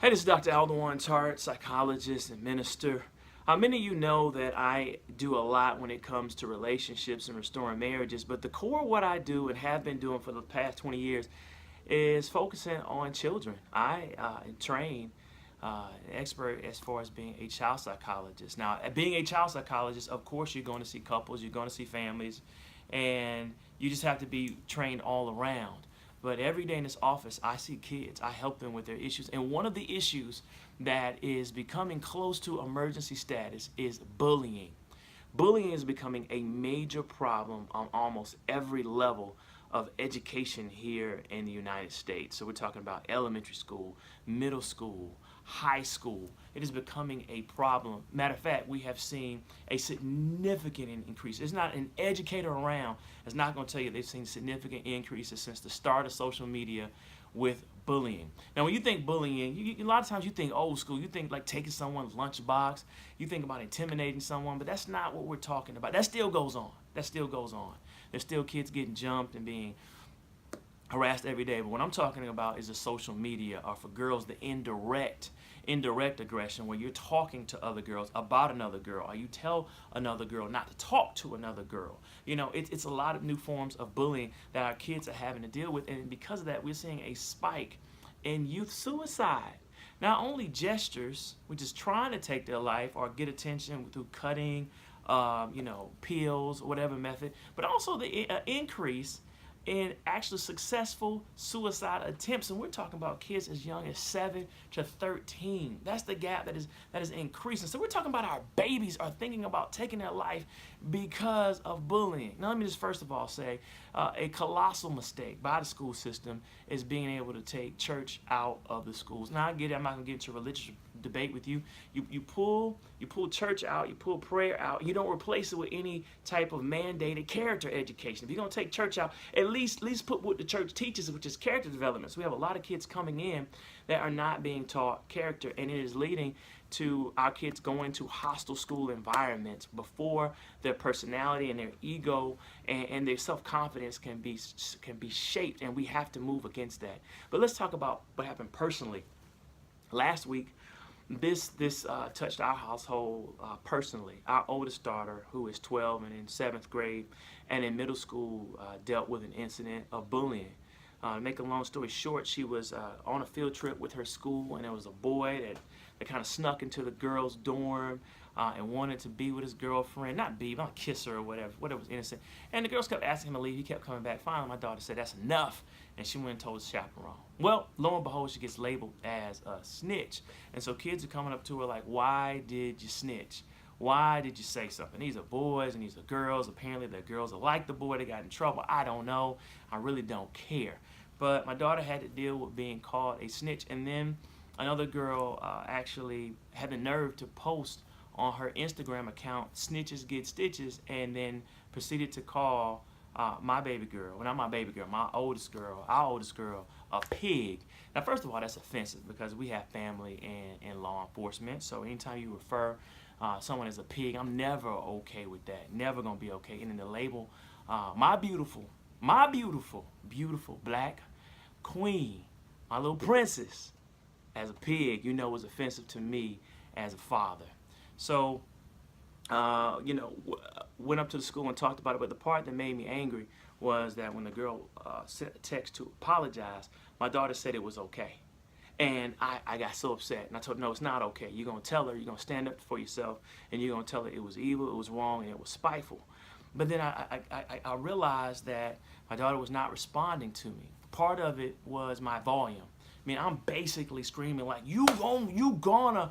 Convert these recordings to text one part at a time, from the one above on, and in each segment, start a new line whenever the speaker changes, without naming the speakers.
Hey, this is Dr. Aldewan Tartt, psychologist and minister. Many of you know that I do a lot when it comes to relationships and restoring marriages, but the core of what I do and have been doing for the past 20 years is focusing on children. I train an expert as far as being a child psychologist. Now, being a child psychologist, of course, you're going to see couples, you're going to see families, and you just have to be trained all around. But every day in this office, I see kids. I help them with their issues. And one of the issues that is becoming close to emergency status is bullying. Bullying is becoming a major problem on almost every level of education here in the United States. So we're talking about elementary school, middle school, high school. It is becoming a problem. Matter of fact, we have seen a significant increase. There's not an educator around that's not going to tell you they've seen significant increases since the start of social media with bullying. Now, when you think bullying, a lot of times you think old school. You think like taking someone's lunchbox. You think about intimidating someone, but that's not what we're talking about. That still goes on. That still goes on. There's still kids getting jumped and being harassed every day. But what I'm talking about is the social media, or for girls, the indirect aggression, where you're talking to other girls about another girl, or you tell another girl not to talk to another girl. You know, it's a lot of new forms of bullying that our kids are having to deal with, and because of that, we're seeing a spike in youth suicide. Not only gestures, which is trying to take their life or get attention through cutting, pills, whatever method, but also the increase in actually successful suicide attempts. And we're talking about kids as young as 7 to 13. That's the gap that is increasing. So we're talking about our babies are thinking about taking their life because of bullying. Now let me just first of all say a colossal mistake by the school system is being able to take church out of the schools. Now I get it, I'm not going to get into a religious debate with you. You pull church out, you pull prayer out, you don't replace it with any type of mandated character education. If you're going to take church out, at least put what the church teaches, which is character development. So we have a lot of kids coming in that are not being taught character, and it is leading to our kids going to hostile school environments before their personality and their ego and their self-confidence can be shaped, and we have to move against that. But let's talk about what happened personally. Last week, this touched our household personally. Our oldest daughter, who is 12 and in 7th grade and in middle school, dealt with an incident of bullying. To make a long story short, she was on a field trip with her school, and there was a boy that kind of snuck into the girls' dorm and wanted to be with his girlfriend. Not kiss her or whatever was innocent. And the girls kept asking him to leave. He kept coming back. Finally, my daughter said, "That's enough." And she went and told the chaperone. Well, lo and behold, she gets labeled as a snitch. And so kids are coming up to her like, "Why did you snitch? Why did you say something?" These are boys and these are girls. Apparently the girls are like the boy. They got in trouble. I don't know. I really don't care. But my daughter had to deal with being called a snitch. And then another girl actually had the nerve to post on her Instagram account, "Snitches get stitches," and then proceeded to call my baby girl, well, not my baby girl, our oldest girl, a pig. Now, first of all, that's offensive because we have family in law enforcement. So anytime you refer someone as a pig, I'm never okay with that. Never gonna be okay. And then the label, my beautiful black queen, my little princess, as a pig, was offensive to me as a father. So went up to the school and talked about it, but the part that made me angry was that when the girl sent a text to apologize, my daughter said it was okay. And I got so upset, and I told her, no, it's not okay. You're going to tell her, you're going to stand up for yourself, and you're going to tell her it was evil, it was wrong, and it was spiteful. But then I realized that my daughter was not responding to me. Part of it was my volume. I mean, I'm basically screaming like, you gonna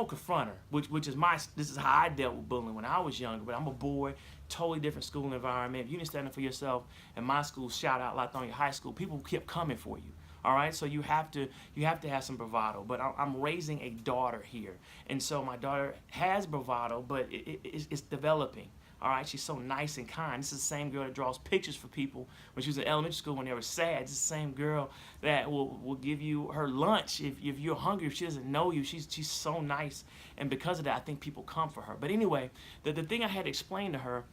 confront her, which is this is how I dealt with bullying when I was younger. But I'm a boy, totally different school environment. If you didn't stand up for yourself in my school, shout out Lithonia High School, people kept coming for you. All right, so you have to have some bravado. But I'm raising a daughter here, and so my daughter has bravado, but it's developing. All right, she's so nice and kind. This is the same girl that draws pictures for people when she was in elementary school when they were sad. It's the same girl that will give you her lunch if you're hungry. If she doesn't know you, she's so nice. And because of that, I think people come for her. But anyway, the thing I had to explain to her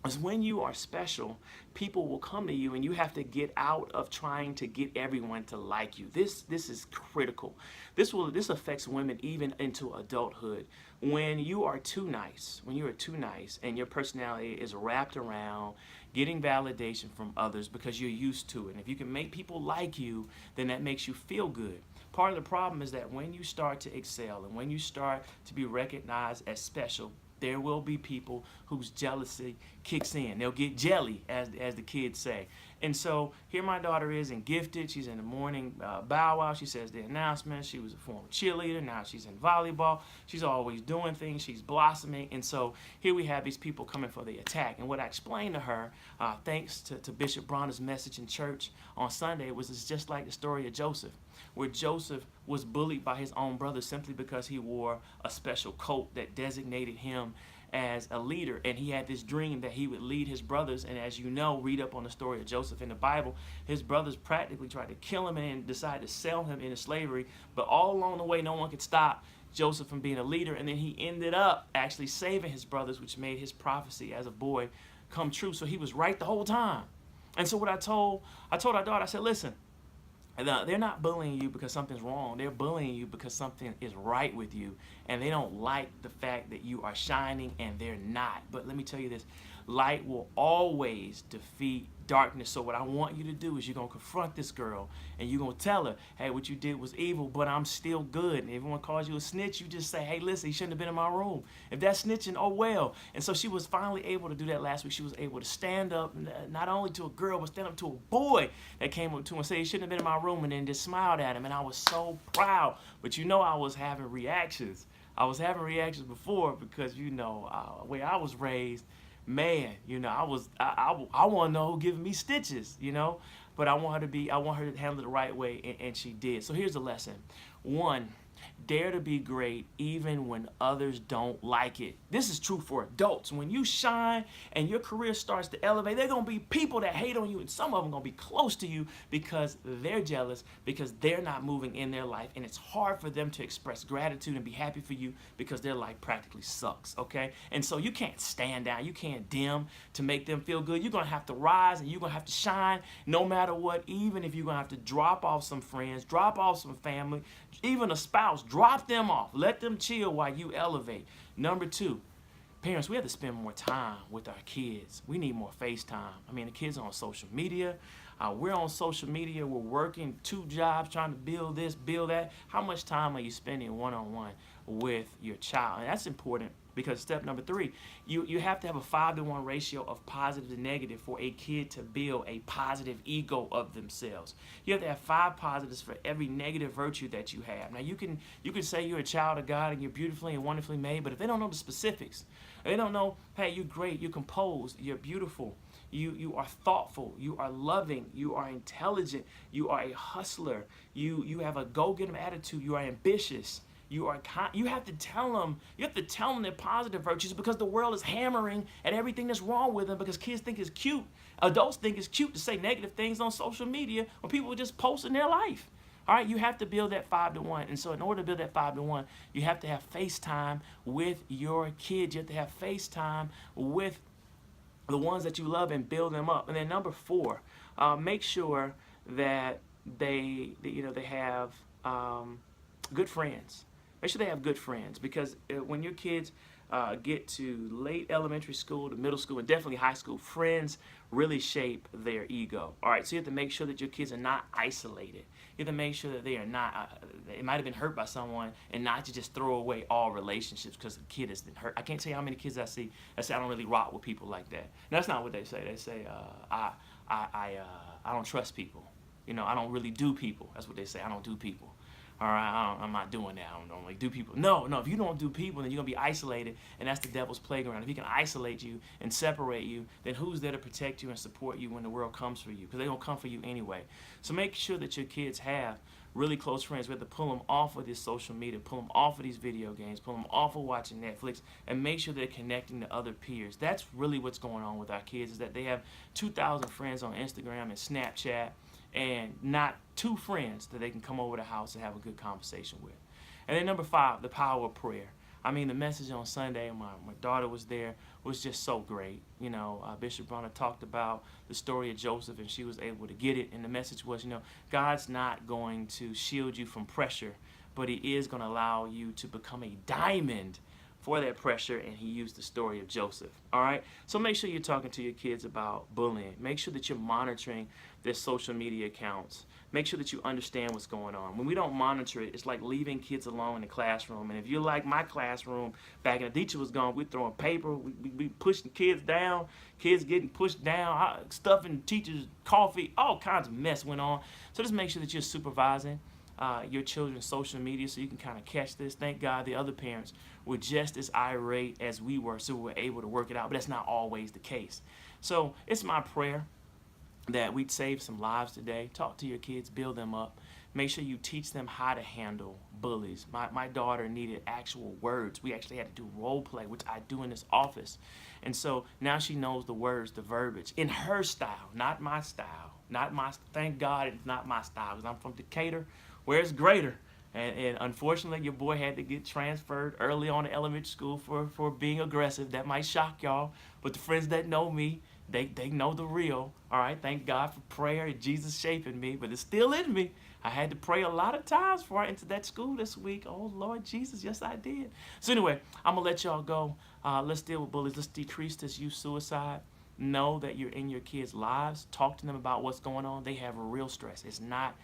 is when you are special, people will come to you, and you have to get out of trying to get everyone to like you. This is critical. This affects women even into adulthood. When you are too nice, and your personality is wrapped around getting validation from others because you're used to it. And if you can make people like you, then that makes you feel good. Part of the problem is that when you start to excel and when you start to be recognized as special, there will be people whose jealousy kicks in. They'll get jelly, as the kids say. And so here my daughter is in Gifted. She's in the morning bow wow. She says the announcements. She was a former cheerleader. Now she's in volleyball. She's always doing things. She's blossoming. And so here we have these people coming for the attack. And what I explained to her, thanks to Bishop Bronner's message in church on Sunday, was it's just like the story of Joseph, where Joseph was bullied by his own brothers simply because he wore a special coat that designated him as a leader. And he had this dream that he would lead his brothers. And as you know, read up on the story of Joseph in the Bible, his brothers practically tried to kill him and decided to sell him into slavery. But all along the way, no one could stop Joseph from being a leader. And then he ended up actually saving his brothers, which made his prophecy as a boy come true. So he was right the whole time. And so what I told our daughter, I said, listen, they're not bullying you because something's wrong. They're bullying you because something is right with you. And they don't like the fact that you are shining and they're not. But let me tell you this. Light will always defeat darkness. So what I want you to do is you're going to confront this girl and you're going to tell her, hey, what you did was evil, but I'm still good. And if everyone calls you a snitch, you just say, hey, listen, you shouldn't have been in my room. If that's snitching, oh well. And so she was finally able to do that last week. She was able to stand up, not only to a girl, but stand up to a boy that came up to him and said, you shouldn't have been in my room, and then just smiled at him. And I was so proud. But you know, I was having reactions. I was having reactions before because, you know, the way I was raised, man, you know, I want to know who giving me stitches, you know, but I want her to handle it the right way, and she did. So here's the lesson. 1, dare to be great even when others don't like it. This is true for adults. When you shine and your career starts to elevate, there are going to be people that hate on you, and some of them are going to be close to you because they're jealous, because they're not moving in their life, and it's hard for them to express gratitude and be happy for you because their life practically sucks, okay? And so you can't stand down. You can't dim to make them feel good. You're going to have to rise, and you're going to have to shine no matter what, even if you're going to have to drop off some friends, drop off some family, even a spouse. Drop them off. Let them chill while you elevate. Number 2, parents, we have to spend more time with our kids. We need more FaceTime. I mean, the kids are on social media. We're on social media. We're working 2 jobs trying to build this, build that. How much time are you spending one-on-one with your child? And that's important because step number 3, you have to have a 5-to-1 ratio of positive to negative for a kid to build a positive ego of themselves. You have to have 5 positives for every negative virtue that you have. Now, you can say you're a child of God and you're beautifully and wonderfully made, but if they don't know the specifics, they don't know, hey, you're great, you're composed, you're beautiful, you are thoughtful, you are loving, you are intelligent, you are a hustler, you have a go-getter attitude, you are ambitious. You have to tell them their positive virtues, because the world is hammering at everything that's wrong with them, because kids think it's cute. Adults think it's cute to say negative things on social media when people are just posting their life. All right, you have to build that 5-to-1. And so in order to build that 5-to-1, you have to have FaceTime with your kids. You have to have FaceTime with the ones that you love and build them up. And then number 4, make sure that they have good friends. Make sure they have good friends, because when your kids get to late elementary school to middle school and definitely high school, friends really shape their ego. All right, so you have to make sure that your kids are not isolated. You have to make sure that they are not, they might have been hurt by someone, and not to just throw away all relationships because the kid has been hurt. I can't tell you how many kids I see that say, I don't really rock with people like that. And that's not what they say. They say, I don't trust people. You know, I don't really do people. That's what they say. I don't do people. All right, I'm not doing that. I don't like do people. No, if you don't do people, then you're going to be isolated, and that's the devil's playground. If he can isolate you and separate you, then who's there to protect you and support you when the world comes for you? Because they're going to come for you anyway. So make sure that your kids have really close friends. We have to pull them off of this social media, pull them off of these video games, pull them off of watching Netflix, and make sure they're connecting to other peers. That's really what's going on with our kids, is that they have 2,000 friends on Instagram and Snapchat, and not 2 friends that they can come over to the house and have a good conversation with. And then number 5, the power of prayer. I mean, the message on Sunday, my daughter was there, was just so great. You know, Bishop Bronner talked about the story of Joseph, and she was able to get it. And the message was, you know, God's not going to shield you from pressure, but He is going to allow you to become a diamond for that pressure, and He used the story of Joseph. All right, so make sure you're talking to your kids about bullying. Make sure that you're monitoring their social media accounts. Make sure that you understand what's going on. When we don't monitor it, it's like leaving kids alone in the classroom. And if you're like my classroom, back when the teacher was gone, we're throwing paper, we pushing kids down, kids getting pushed down, stuffing teachers' coffee, all kinds of mess went on. So just make sure that you're supervising your children's social media so you can kind of catch this. Thank God the other parents were just as irate as we were, so we were able to work it out, but that's not always the case. So it's my prayer that we'd save some lives today. Talk to your kids, build them up. Make sure you teach them how to handle bullies. My daughter needed actual words. We actually had to do role play, which I do in this office. And so now she knows the words, the verbiage, in her style, not my style. Thank God it's not my style, because I'm from Decatur, where it's greater. And unfortunately, your boy had to get transferred early on in elementary school for being aggressive. That might shock y'all, but the friends that know me, they know the real. All right, thank God for prayer and Jesus shaping me, but it's still in me. I had to pray a lot of times before I entered that school this week. Oh, Lord Jesus, yes, I did. So anyway, I'm going to let y'all go. Let's deal with bullies. Let's decrease this youth suicide. Know that you're in your kids' lives. Talk to them about what's going on. They have real stress. It's not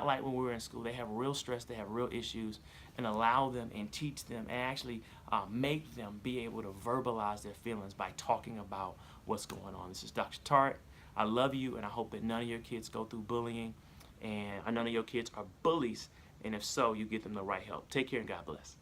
like when we were in school. They have real stress. They have real issues. And allow them and teach them and actually make them be able to verbalize their feelings by talking about what's going on. This is Dr. Tartt. I love you, and I hope that none of your kids go through bullying, and none of your kids are bullies. And if so, you get them the right help. Take care, and God bless.